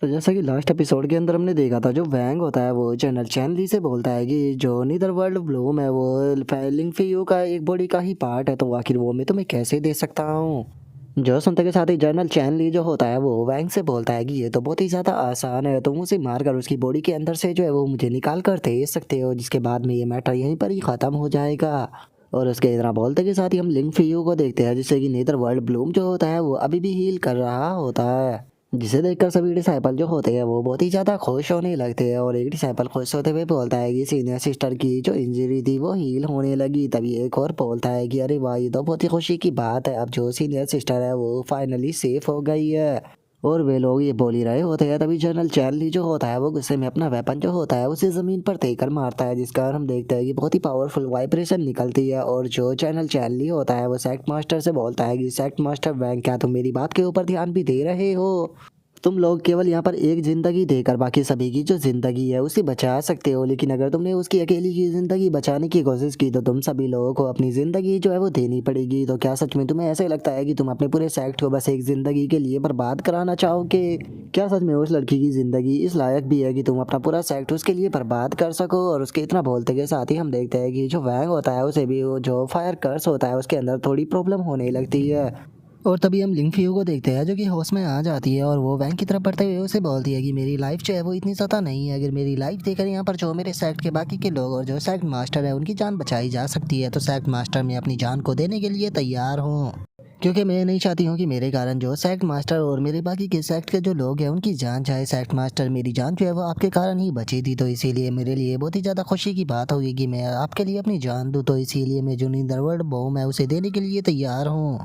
तो जैसा कि लास्ट एपिसोड के अंदर हमने देखा था, जो वैंग होता है वो जनरल चैन ली से बोलता है कि जो नीदर वर्ल्ड ब्लूम है वो फैलिंग फीयू का एक बॉडी का ही पार्ट है, तो आखिर वो मैं तुम्हें कैसे दे सकता हूँ। जो सुनते के साथ ही जनरल चैन ली जो होता है वो वैंग से बोलता है कि ये तो बहुत ही ज़्यादा आसान है, तुम उसे मारकर उसकी बॉडी के अंदर से जो है वो मुझे निकाल कर दे सकते हो, जिसके बाद में ये मैटर यहीं पर ही ख़त्म हो जाएगा। और उसके इतना बोलते के साथ ही हम लिंक फीयू को देखते हैं, जिससे कि नीदर वर्ल्ड ब्लूम जो होता है वो अभी भी हील कर रहा होता है, जिसे देखकर सभी डिसाइपल जो होते हैं वो बहुत ही ज़्यादा खुश होने लगते हैं। और एक डिसाइपल खुश होते हुए बोलता है कि सीनियर सिस्टर की जो इंजरी थी वो हील होने लगी। तभी एक और बोलता है कि अरे वाह, ये तो बहुत ही खुशी की बात है, अब जो सीनियर सिस्टर है वो फाइनली सेफ हो गई है। और वे लोग ये बोल ही रहे होते हैं, तभी जनरल चैनली जो होता है वो गुस्से में अपना वेपन जो होता है उसे ज़मीन पर देकर मारता है, जिस कारण हम देखते हैं कि बहुत ही पावरफुल वाइब्रेशन निकलती है। और जो जनरल चैनली होता है वो सेक्ट मास्टर से बोलता है कि सेक्ट मास्टर वैंग, क्या तुम मेरी बात के ऊपर ध्यान भी दे रहे हो? तुम लोग केवल यहाँ पर एक जिंदगी देकर बाकी सभी की जो जिंदगी है उसे बचा सकते हो, लेकिन अगर तुमने उसकी अकेली की जिंदगी बचाने की कोशिश की तो तुम सभी लोगों को अपनी जिंदगी जो है वो देनी पड़ेगी। तो क्या सच में तुम्हें ऐसे लगता है कि तुम अपने पूरे सेक्ट को बस एक जिंदगी के लिए बर्बाद कराना चाहोगे? क्या सच में उस लड़की की जिंदगी इस लायक भी है कि तुम अपना पूरा सेक्ट उसके लिए बर्बाद कर सको? और उसके इतना बोलते के साथ ही हम देखते हैं कि जो वैंग होता है उसे भी वो जो फायर कर्स होता है उसके अंदर थोड़ी प्रॉब्लम होने लगती है। और तभी हम लिंक फ्यू को देखते हैं, जो कि होश में आ जाती है और वो वैंग की तरफ बढ़ते हुए उसे बोलती है कि मेरी लाइफ जो है वो इतनी ज़्यादा नहीं है, अगर मेरी लाइफ देकर यहाँ पर जो मेरे सेक्ट के बाकी के लोग और जो सेक्ट मास्टर है उनकी जान बचाई जा सकती है तो सेक्ट मास्टर मैं अपनी जान को देने के लिए तैयार हूँ, क्योंकि मैं नहीं चाहती हूँ कि मेरे कारण जो सेक्ट मास्टर और मेरे बाकी के सेक्ट के जो लोग हैं उनकी जान जाए। सेक्ट मास्टर मेरी जान जो है वो आपके कारण ही बची थी, तो इसीलिए मेरे लिए बहुत ही ज़्यादा खुशी की बात होगी कि मैं आपके लिए अपनी जान दूँ, तो इसीलिए मैं जो नीदरवर्ल्ड बॉम्ब है उसे देने के लिए तैयार हूँ।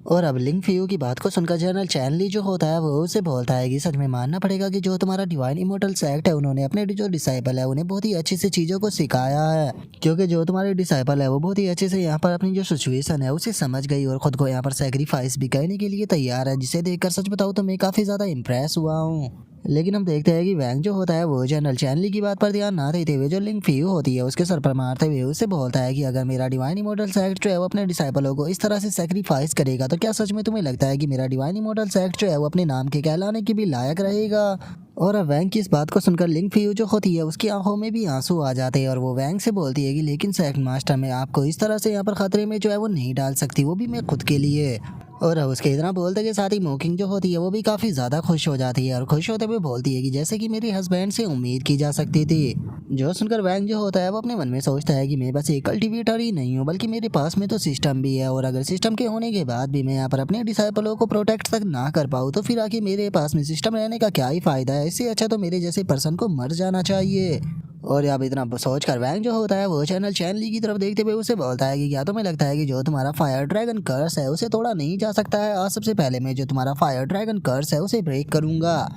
और अब लिंक फियू की बात को सुनकर जनरल चैनली जो होता है वो उसे बोलता है कि सच में मानना पड़ेगा कि जो तुम्हारा डिवाइन इमोर्टल सेक्ट है उन्होंने अपने जो डिसाइपल है उन्हें बहुत ही अच्छे से चीज़ों को सिखाया है, क्योंकि जो तुम्हारे डिसाइपल है वो बहुत ही अच्छे से यहाँ पर अपनी जो सिचुएशन है उसे समझ गई और खुद को यहाँ पर सेक्रीफाइस भी करने के लिए तैयार है, जिसे देखकर सच बताऊँ तो मैं काफ़ी ज़्यादा इम्प्रेस हुआ हूँ। लेकिन हम देखते हैं कि वैंग जो होता है वो जनरल चैनली की बात पर ध्यान ना देते हुए जो लिंक फियू होती है उसके सर पर मारते हुए उससे बोलता है कि अगर मेरा डिवाइन इमोर्टल सेक्ट जो है वो अपने डिसाइपलों को इस तरह से सेक्रीफाइस करेगा तो क्या सच में तुम्हें लगता है कि मेरा डिवाइन इमोर्टल सेक्ट जो है वो अपने नाम के कहलाने के भी लायक रहेगा? और अब वैंग की इस बात को सुनकर लिंक फियू जो होती है उसकी आंखों में भी आंसू आ जाते हैं और वो वैंग से बोलती है कि लेकिन सेक्ट मास्टर मैं आपको इस तरह से यहाँ पर खतरे में जो है वो नहीं डाल सकती, वो भी मैं खुद के लिए। और अब उसके इतना बोलते के साथ ही मोकिंग जो होती है वो भी काफ़ी ज़्यादा खुश हो जाती है और खुश होते हुए बोलती है कि जैसे कि मेरे हस्बैंड से उम्मीद की जा सकती थी। जो सुनकर वैंग जो होता है वो अपने मन में सोचता है कि मैं बस एक कल्टीवेटर ही नहीं हूँ बल्कि मेरे पास में तो सिस्टम भी है, और अगर सिस्टम के होने के बाद भी मैं यहाँ पर अपने डिसाइपलों को प्रोटेक्ट तक ना कर पाऊँ तो फिर आखिर मेरे पास में सिस्टम रहने का क्या ही फ़ायदा है? इससे अच्छा तो मेरे जैसे पर्सन को मर जाना चाहिए। और अब इतना सोच कर वैंग जो होता है वो चैनल चैनली की तरफ देखते हुए उसे बोलता है कि क्या तुम्हें लगता है कि जो तुम्हारा फायर ड्रैगन कर्स है उसे तोड़ा नहीं जा सकता है? आज सबसे पहले मैं जो तुम्हारा फायर ड्रैगन कर्स है उसे ब्रेक करूंगा।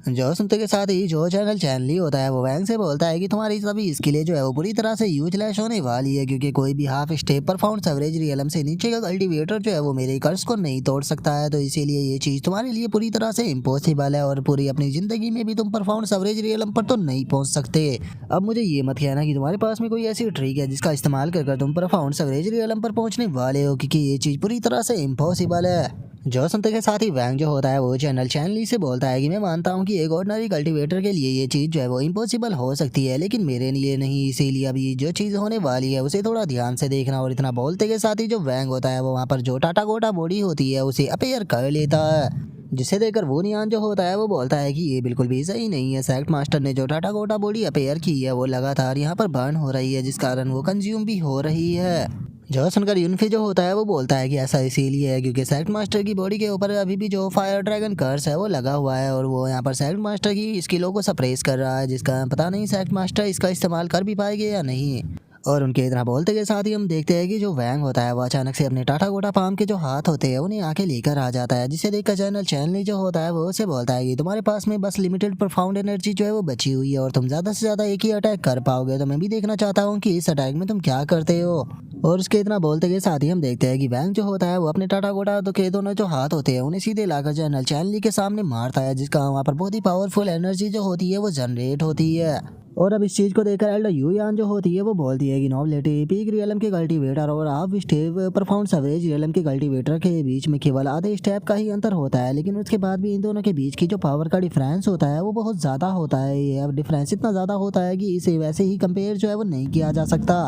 जो सुनते के साथ ही जो चैनल चैनली होता है वो वैंग से बोलता है कि तुम्हारी सभी स्किलें जो है वो पूरी तरह से यूजलेस होने वाली है, क्योंकि कोई भी हाफ स्टेप पर फाउंड एवरेज रियलम से नीचे का कल्टीवेटर जो है वो मेरे कर्स को नहीं तोड़ सकता है, तो इसीलिए ये चीज़ तुम्हारे लिए पूरी तरह से इम्पॉसिबल है और पूरी अपनी ज़िंदगी में भी तुम परफॉर्मेंस एवरेज रियलम पर तो नहीं पहुंच सकते। अब मुझे ये मत कहना कि तुम्हारे पास में कोई ऐसी ट्रिक है जिसका इस्तेमाल कर तुम परफॉर्मेंस एवरेज रियलम पर पहुंचने वाले हो, क्योंकि ये चीज़ पूरी तरह से इम्पॉसिबल है। जो सुनते के साथ ही वैंग जो होता है वो चैनल चैनली से बोलता है कि मैं मानता हूँ कि एक ऑर्डिनरी कल्टीवेटर के लिए ये चीज़ जो है वो इम्पॉसिबल हो सकती है, लेकिन मेरे लिए नहीं, इसीलिए अभी जो चीज़ होने वाली है उसे थोड़ा ध्यान से देखना। और इतना बोलते के साथ ही जो वैंग होता है वो वहाँ पर जो टाटा गोटा बॉडी होती है उसे अपेयर कर लेता है, जिसे देखकर वो नियान जो होता है वो बोलता है कि ये बिल्कुल भी सही नहीं है। सेक्ट मास्टर ने जो टाटा गोटा बॉडी अपेयर की है वो लगातार यहाँ पर बर्न हो रही है, जिस कारण वो कंज्यूम भी हो रही है। जो सुनकर यूनफी जो होता है वो बोलता है कि ऐसा इसीलिए है क्योंकि सेक्ट मास्टर की बॉडी के ऊपर अभी भी जो फायर ड्रैगन कर्स है वो लगा हुआ है और वो यहाँ पर सेक्ट मास्टर की स्किलों को सप्रेस कर रहा है, जिसका पता नहीं सेक्ट मास्टर इसका इस्तेमाल कर भी पाएंगे या नहीं। और उनके इतना बोलते के साथ ही हम देखते हैं कि जो वैंग होता है वो अचानक से अपने टाटा गोटा पाम के जो हाथ होते हैं उन्हें आके लेकर आ जाता है, जिसे देखकर जनरल चैनली जो होता है वो उसे बोलता है कि तुम्हारे पास में बस लिमिटेड परफाउंड एनर्जी जो है वो बची हुई है और तुम ज़्यादा से ज़्यादा एक ही अटैक कर पाओगे, तो मैं भी देखना चाहता हूँ कि इस अटैक में तुम क्या करते हो। और उसके इतना बोलते के साथ ही हम देखते हैं कि वैंग जो होता है वो अपने टाटा गोटा तो के दोनों जो हाथ होते हैं उन्हें सीधे लाकर जनरल चैनली के सामने मारता है, जिसका वहाँ पर बहुत ही पावरफुल एनर्जी जो होती है वो जनरेट होती है। और अब इस चीज को देखकर एल्डर यूयान जो होती है वो बोलती है कि नोबिलिटी पीक रियलम के कल्टीवेटर और half step perform average realm के कल्टीवेटर के बीच में केवल आधे स्टेप का ही अंतर होता है, लेकिन उसके बाद भी इन दोनों के बीच की जो पावर का डिफरेंस होता है वो बहुत ज़्यादा होता है। ये अब डिफरेंस इतना ज़्यादा होता है कि इसे वैसे ही कंपेयर जो है वो नहीं किया जा सकता।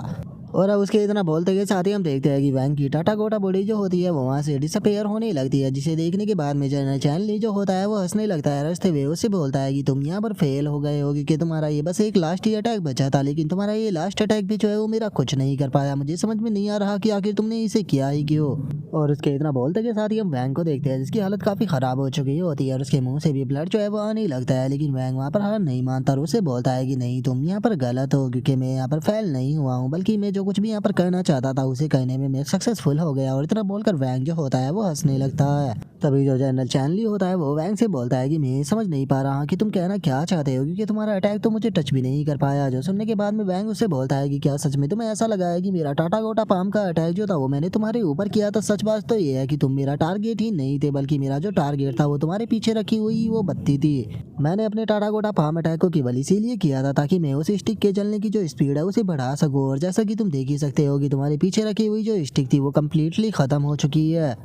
और अब उसके इतना बोलते के साथ ही हम देखते हैं कि वैंग की टाटा गोटा बॉडी जो होती है वो वहाँ से डिसअपेयर होने लगती है, जिसे देखने के बाद में जनरल चैन ली जो होता है वो हंसने लगता है। रास्ते हुए उससे बोलता है कि तुम यहाँ पर फेल हो गए हो क्योंकि तुम्हारा ये बस एक लास्ट ही अटैक बचा था, लेकिन तुम्हारा ये लास्ट अटैक भी जो है वो मेरा कुछ नहीं कर पाया। मुझे समझ में नहीं आ रहा कि आखिर तुमने इसे किया ही क्यों। और उसके इतना बोलते के साथ ही हम वैंग को देखते हैं जिसकी हालत काफ़ी ख़राब हो चुकी होती है और उसके मुंह से भी ब्लड जो है वो आने लगता है, लेकिन वैंग वहाँ पर हार नहीं मानता और उससे बोलता है कि नहीं, तुम यहाँ पर गलत हो क्योंकि मैं यहाँ पर फेल नहीं हुआ हूँ, बल्कि मैं जो कुछ भी यहाँ पर करना चाहता था उसे कहने में मैं सक्सेसफुल हो गया। और इतना बोलकर वैंग जो होता है वो हंसने लगता है। तभी जो जनरल चैनली होता है वो वैंग से बोलता है कि मैं समझ नहीं पा रहा कि तुम कहना क्या चाहते हो क्योंकि तुम्हारा अटैक तो मुझे टच भी नहीं कर पाया। जो सुनने के बाद में वैंग उससे बोलता है कि क्या सच में तुम्हें ऐसा लगा है कि मेरा टाटा गोटा पाम का अटैक जो था वो मैंने तुम्हारे ऊपर किया था? सच बात तो ये है कि तुम मेरा टारगेट ही नहीं थे, बल्कि मेरा जो टारगेट था वो तुम्हारे पीछे रखी हुई वो बत्ती थी। मैंने अपने टाटा गोटा पाम अटैक को केवल इसीलिए किया था ताकि मैं उस स्टिक के चलने की जो स्पीड है उसे बढ़ा सकूं, और जैसा कि तुम देख ही सकते हो कि तुम्हारे पीछे रखी हुई जो स्टिक थी वो कम्प्लीटली खत्म हो चुकी है।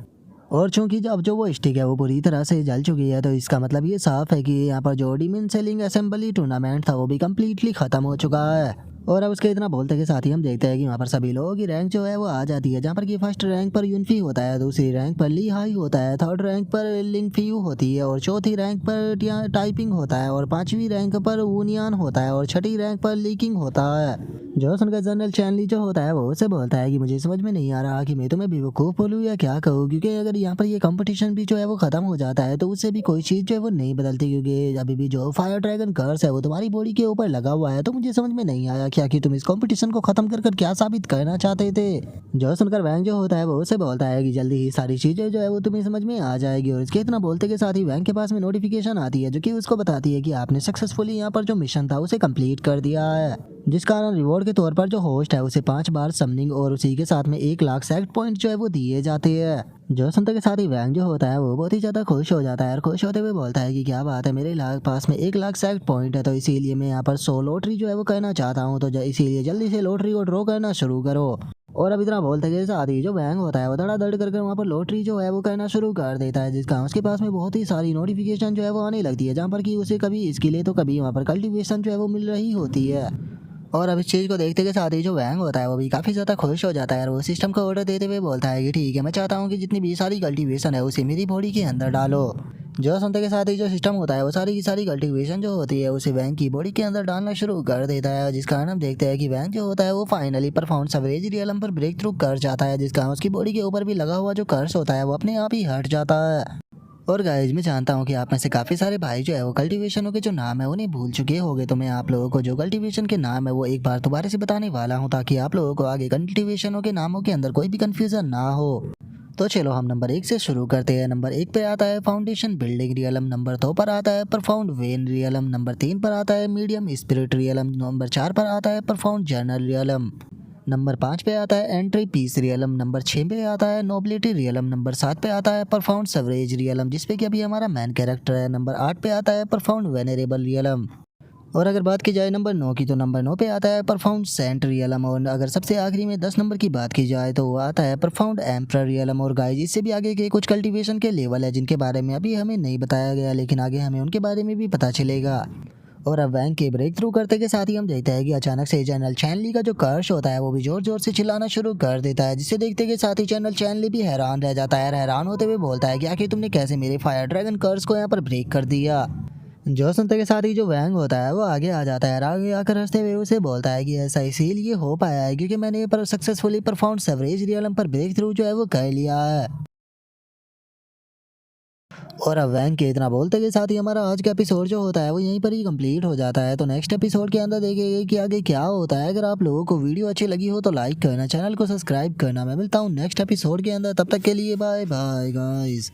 और चूंकि अब जो वो स्टिक है वो पूरी तरह से जल चुकी है, तो इसका मतलब ये साफ है कि यहाँ पर जो डीमन सेलिंग असेंबली टूर्नामेंट था वो भी कम्प्लीटली खत्म हो चुका है। और अब उसके इतना बोलते के साथ ही हम देखते हैं कि वहाँ पर सभी लोगों की रैंक जो है वो आ जाती है, जहाँ पर कि फर्स्ट रैंक पर यूनफी होता है, दूसरी रैंक पर ली हाई होता है, थर्ड रैंक पर लिंग फीयू होती है, और चौथी रैंक पर टाइपिंग होता है, और पांचवी रैंक पर वूनियान होता है, और छठी रैंक पर लीकिंग होता है। जो सुनकर जनरल चैनली जो होता है वो उसे बोलता है कि मुझे समझ में नहीं आ रहा कि मैं तुम्हें बेवकूफ़ बोलूँ या क्या कहूँ, क्योंकि अगर यहाँ पर ये कंपटीशन भी जो है वो खत्म हो जाता है तो उससे भी कोई चीज़ जो है वो नहीं बदलती, क्योंकि अभी भी जो फायर ड्रैगन कर्स है वो तुम्हारी बॉडी के ऊपर लगा हुआ है। तो मुझे समझ में नहीं आया कि आखिर तुम इस कंपटीशन को खत्म कर क्या साबित करना चाहते थे। जो सुनकर वैंग जो होता है वो उसे बोलता है कि जल्दी ही सारी चीज़ें जो है वो तुम्हें समझ में आ जाएगी। और इसके इतना बोलते के साथ ही वैंग के पास में नोटिफिकेशन आती है जो कि उसको बताती है कि आपने सक्सेसफुली यहाँ पर जो मिशन था उसे कंप्लीट कर दिया है, जिस कारण रिवॉर्ड के तौर पर जो होस्ट है उसे 5 बार समनिंग और उसी के साथ में 1 लाख सेट पॉइंट जो है वो दिए जाते हैं। जो सुनते के साथ ही वैंग जो होता है वो बहुत ही ज़्यादा खुश हो जाता है और खुश होते हुए बोलता है कि क्या बात है, मेरे पास में 1 लाख सेट पॉइंट है, तो इसीलिए मैं यहाँ पर 100 लॉटरी जो है वो करना चाहता हूँ, तो इसीलिए जल्दी से लॉटरी को ड्रॉ करना शुरू करो। और अब इतना बोलते के साथ ही जो वैंग होता है वो धड़ाधड़ करके वहाँ पर लॉटरी जो है वो करना शुरू कर देता है, जिसका उसके पास में बहुत ही सारी नोटिफिकेशन जो है वो आने लगती है, जहाँ पर कि उसे कभी इसके लिए तो कभी वहाँ पर कल्टीवेशन जो है वो मिल रही होती है। और अब इस चीज़ को देखते के साथ ही जो वैंग होता है वो भी काफ़ी ज़्यादा खुश हो जाता है और वो सिस्टम को ऑर्डर देते हुए बोलता है कि ठीक है, मैं चाहता हूँ कि जितनी भी सारी कल्टीवेशन है उसे मेरी बॉडी के अंदर डालो। जो सुनते के साथ ही जो सिस्टम होता है वो सारी की सारी कल्टीवेशन जो होती है उसे वैंग की बॉडी के अंदर डालना शुरू कर देता है, जिस कारण हम देखते हैं कि वैंग जो होता है वो फाइनली परफॉर्मेंस एवरेज रियलम पर ब्रेक थ्रू कर जाता है, जिसका उसकी बॉडी के ऊपर भी लगा हुआ जो कर्स होता है वो अपने आप ही हट जाता है। और गाइज मैं जानता हूँ कि आप में से काफ़ी सारे भाई जो है वो कल्टीवेशनों के जो नाम है उन्हें भूल चुके होंगे, तो मैं आप लोगों को जो कल्टीवेशन के नाम है वो एक बार दोबारा से बताने वाला हूँ ताकि आप लोगों को आगे कल्टीवेशनों के नामों के अंदर कोई भी कंफ्यूजन ना हो। तो चलो हम नंबर 1 से शुरू करते हैं। नंबर 1 पे आता है फाउंडेशन बिल्डिंग रियलम, नंबर 2 पर आता है परफाउंड वेन रियलम, नंबर 3 पर आता है मीडियम स्पिरिट रियलम, नंबर 4 पर आता है परफाउंड जर्नल रियलम, नंबर 5 पे आता है एंट्री पीस रियलम, नंबर 6 पे आता है नोबिलिटी रियलम, नंबर 7 पे आता है परफाउंड सवरेज रियलम जिसपे कि अभी हमारा मैन कैरेक्टर है, नंबर 8 पे आता है परफाउंड वेनेरेबल रियलम। और अगर बात की जाए नंबर 9 की, तो नंबर 9 पे आता है परफाउंड सेंट रियलम, और अगर सबसे आखिरी में 10 नंबर की बात की जाए तो वो आता है परफाउंड एम्प्रर रियलम। और गाइस इससे भी आगे के कुछ कल्टीवेशन के लेवल है जिनके बारे में अभी हमें नहीं बताया गया, लेकिन आगे हमें उनके बारे में भी पता चलेगा। और अब वैंग के ब्रेक थ्रू करते के साथ ही हम देखते हैं कि अचानक से जनरल चैनली का जो कर्श होता है वो भी जोर जोर से चिल्लाना शुरू कर देता है, जिसे देखते के साथ ही जनरल चैनली भी हैरान रह जाता है। हैरान होते हुए बोलता है कि आखिर तुमने कैसे मेरे फायर ड्रैगन कर्स को यहाँ पर ब्रेक कर दिया। जो सुनते के साथ ही जो वैंग होता है वो आगे आ जाता है, आगे आकर हंसते हुए उसे बोलता है कि ऐसा इसीलिए हो पाया है क्योंकि मैंने पर सक्सेसफुली परफॉर्म एवरेज रियलम पर ब्रेक थ्रू जो है वो कर लिया है। और अब वैंग के इतना बोलते के साथ ही हमारा आज का एपिसोड जो होता है वो यहीं पर ही कंप्लीट हो जाता है। तो नेक्स्ट एपिसोड के अंदर देखेंगे कि आगे क्या होता है। अगर आप लोगों को वीडियो अच्छी लगी हो तो लाइक करना, चैनल को सब्सक्राइब करना। मैं मिलता हूँ नेक्स्ट एपिसोड के अंदर, तब तक के लिए बाय बाय गाइस।